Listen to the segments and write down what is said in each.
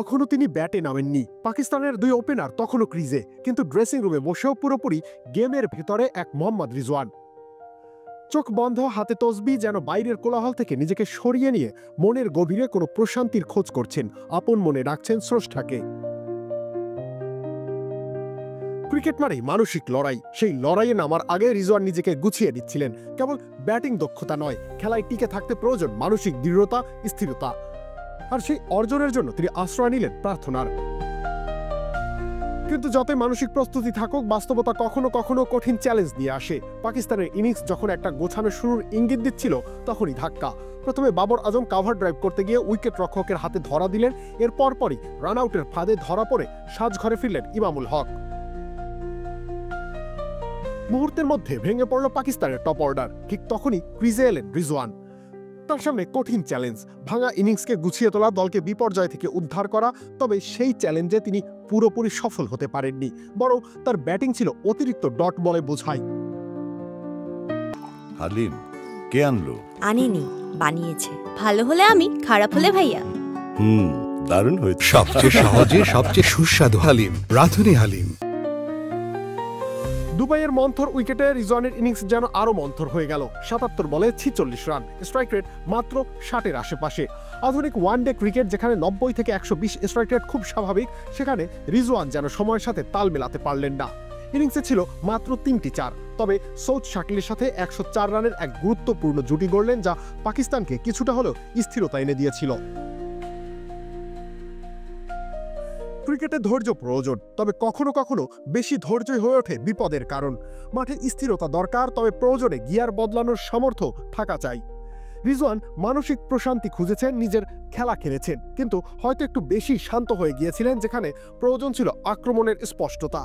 তখনও তিনি ব্যাটে নামেননি। পাকিস্তানের দুই ওপেনার তখনও ক্রিজে, কিন্তু ড্রেসিং রুমে বসেও পুরোপুরি গেমের ভেতরে এক মোহাম্মদ রিজওয়ান। চোখ বন্ধ, হাতে তসবি, যেন বাইরের কোলাহল থেকে নিজেকে সরিয়ে নিয়ে মনের গভীরে কোনো প্রশান্তির খোঁজ করছেন, আপন মনে রাখছেন স্রষ্টাকে। ক্রিকেট মানেই মানসিক লড়াই। সেই লড়াইয়ে নামার আগে রিজওয়ান নিজেকে গুছিয়ে নিচ্ছিলেন। কেবল ব্যাটিং দক্ষতা নয়, খেলায় টিকে থাকতে প্রয়োজন মানসিক দৃঢ়তা, স্থিরতা। আর সেই অর্জনের জন্য তিনি আশ্রয় নিলেন প্রার্থনার। কিন্তু যতই মানসিক প্রস্তুতি থাকুক, বাস্তবতা কখনো কখনো কঠিন চ্যালেঞ্জ নিয়ে আসে। পাকিস্তানের ইনিংস যখন একটা গোছানো শুরুর ইঙ্গিত দিচ্ছিল, তখনই ধাক্কা। প্রথমে বাবর আজম কাভার ড্রাইভ করতে গিয়ে উইকেট রক্ষকের হাতে ধরা দিলেন। এর পরপরই রান আউটের ফাঁদে ধরা পড়ে সাজঘরে ফিরলেন ইমামুল হক। মুহূর্তের মধ্যে ভেঙে পড়ল পাকিস্তানের টপ অর্ডার। ঠিক তখনই ক্রিজে এলেন রিজওয়ান। তার সামনে কঠিন চ্যালেঞ্জ, ভাঙা ইনিংসকে গুছিয়ে তোলা, দলকে বিপর্যয় থেকে উদ্ধার করা। তবে সেই চ্যালেঞ্জে তিনি পুরোপুরি সফল হতে পারেননি, বরং তার ব্যাটিং ছিল অতিরিক্ত ডট বলে বোঝাই। হালিম কে আনলো? আনেনি, বানিয়েছে। ভালো হলে আমি, খারাপ হলে ভাইয়া। দারুণ হয়েছে। সবচেয়ে সহজে সবচেয়ে সুস্বাদু হালিম, রাঁধুনি হালিম। দুবাইয়ের মন্থর উইকেটে রিজওয়ানের ইনিংস যেন আরো মন্থর হয়ে গেল। ৭৭ বলে ৪৬ রান, স্ট্রাইক রেট মাত্র ৬০-এর আশেপাশে। আধুনিক ওয়ানডে ক্রিকেট যেখানে ৯০ থেকে ১২০ স্ট্রাইক রেট খুব স্বাভাবিক, সেখানে রিজওয়ান যেন সময়ের সাথে তাল মেলাতে পারলেন না। ইনিংসে ছিল মাত্র ৩টি চার, তবে সৌদ শাকিলের সাথে ১০৪ রানের এক গুরুত্বপূর্ণ জুটি গড়লেন, যা পাকিস্তানকে কিছুটা হলেও স্থিরতা এনে দিয়েছিল। ক্রিকেটে ধৈর্য প্রয়োজন, তবে কখনো কখনো বেশি ধৈর্যই হয়ে ওঠে বিপদের কারণ। মাঠে স্থিরতা দরকার, তবে প্রয়োজনে গিয়ার বদলানোর সামর্থ্য থাকা চাই। রিজওয়ান মানসিক প্রশান্তি খুঁজেছেন, নিজের খেলা খেলেছেন, কিন্তু হয়তো একটু বেশি শান্ত হয়ে গিয়েছিলেন, যেখানে প্রয়োজন ছিল আক্রমণের স্পষ্টতা।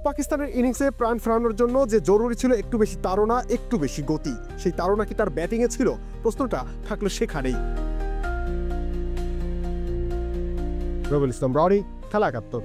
পাকিস্তানের ইনিংসে প্রাণ ফেরানোর জন্য যে জরুরি ছিল একটু বেশি তাড়না, একটু বেশি গতি। সেই তাড়না কি তার ব্যাটিংয়ে ছিল? প্রশ্নটা থাকলো সেখানেই। রবিউল ইসলাম রাউরি, খেলা ৭১।